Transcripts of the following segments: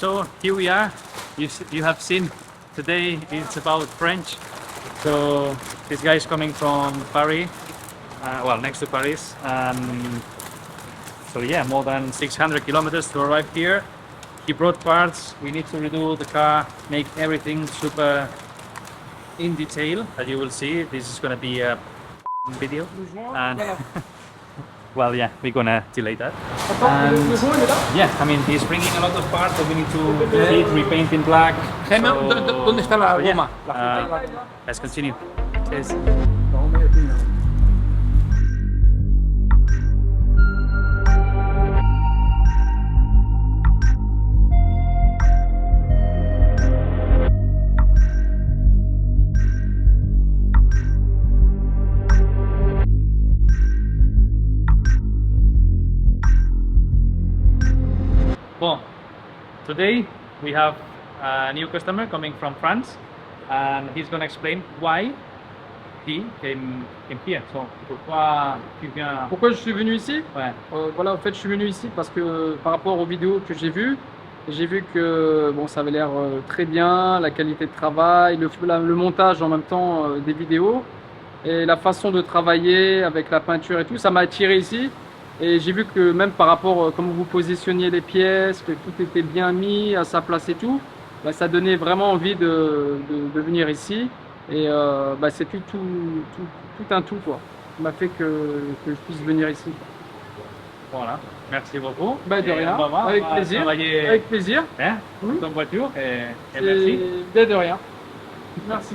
so here we are. You have seen today it's about French. So this guy is coming from Paris, well, next to Paris. So yeah, more than 600 kilometers to arrive here. He brought parts. We need to redo the car, make everything super in detail, as you will see. This is gonna be a video. And well, yeah, we're gonna delay that. And, yeah, I mean, he's bringing a lot of parts that we need to heat, repaint in black. ¿Dónde está la goma? Let's continue. Cheers. Well, today we have a new customer coming from France, and he's going to explain why he came here. So, pourquoi tu viens? Pourquoi je suis venu ici? Ouais. Voilà, en fait, je suis venu ici parce que par rapport aux vidéos que j'ai vu que bon, ça avait l'air très bien, la qualité de travail, le montage en même temps des vidéos et la façon de travailler avec la peinture et tout, ça m'a attiré ici. Et j'ai vu que même par rapport à comment vous positionniez les pièces, que tout était bien mis à sa place et tout, bah, ça donnait vraiment envie de venir ici. Et bah, c'est tout un tout, quoi. Ça m'a fait que je puisse venir ici. Voilà, merci beaucoup. Bah, de rien, avec plaisir. Avec plaisir. Hein, ton voiture et merci. De rien. Merci.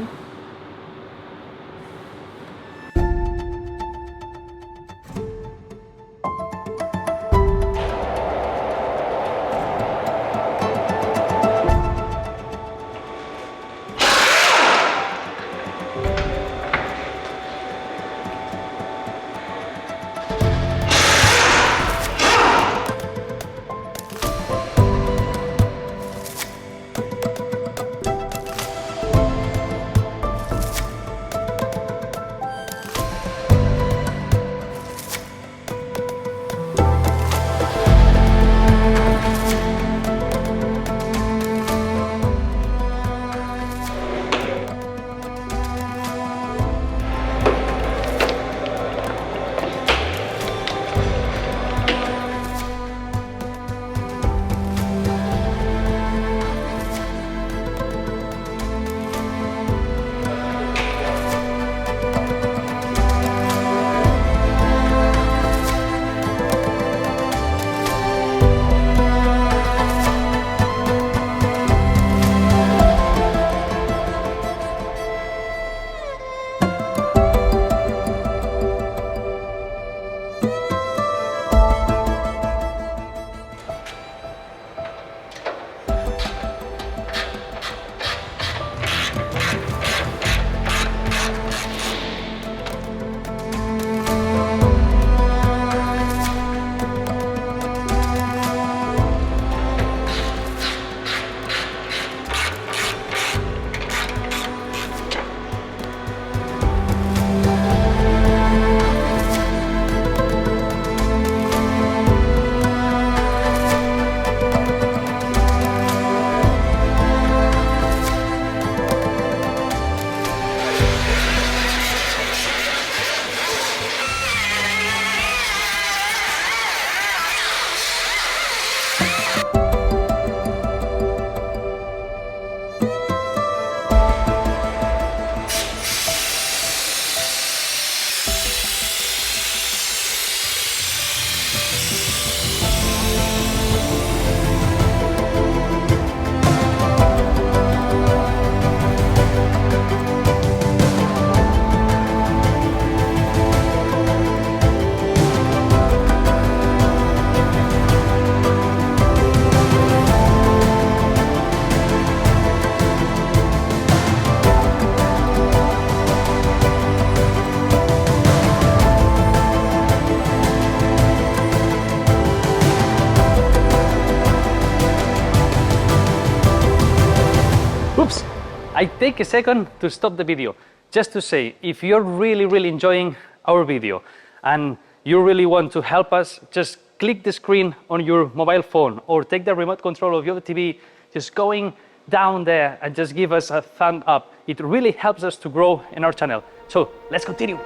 I take a second to stop the video just to say, if you're really enjoying our video and you really want to help us, just click the screen on your mobile phone or take the remote control of your TV, just going down there and just give us a thumb up. It really helps us to grow in our channel. So let's continue.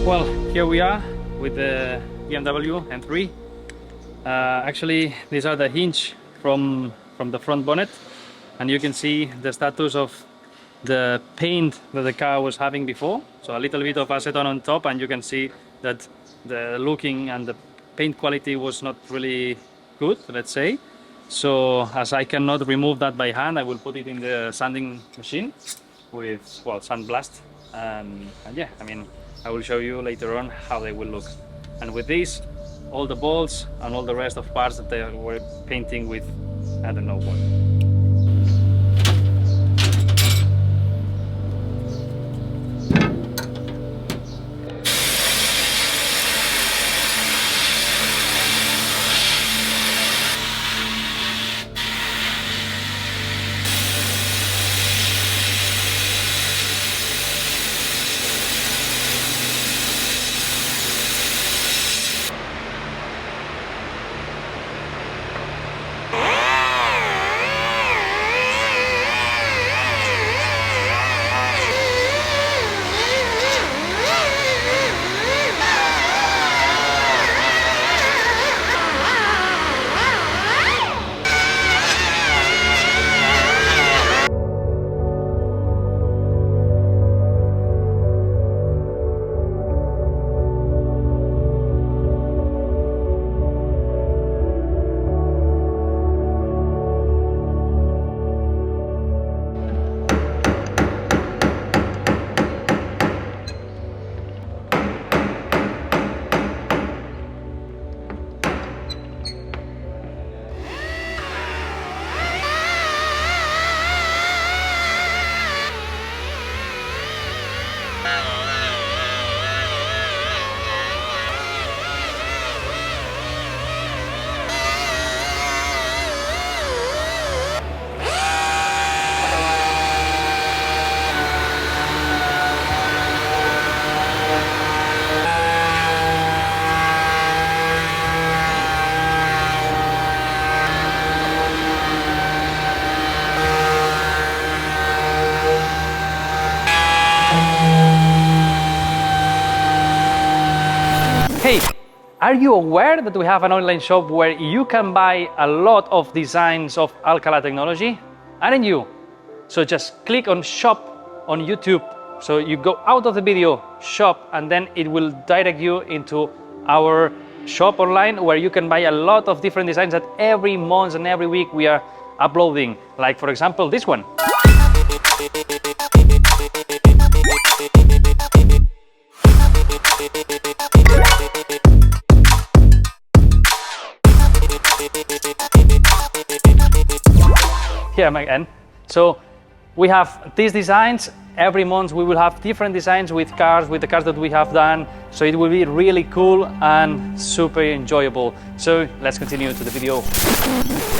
Well, here we are with the BMW M3. Actually, these are the hinge from the front bonnet, and you can see the status of the paint that the car was having before. So a little bit of acetone on top, and you can see that the looking and the paint quality was not really good, let's say. So as I cannot remove that by hand, I will put it in the sanding machine with, well, sandblast. And yeah, I mean, I will show you later on how they will look. And with this, all the bolts and all the rest of parts that they were painting with, I don't know what. Hey, are you aware that we have an online shop where you can buy a lot of designs of Alcalá Technology? Aren't you? So just click on shop on YouTube. So you go out of the video, shop, and then it will direct you into our shop online where you can buy a lot of different designs that every month and every week we are uploading. Like for example, this one. Here again. So we have these designs. Every month we will have different designs with the cars that we have done. So it will be really cool and super enjoyable. So let's continue to the video.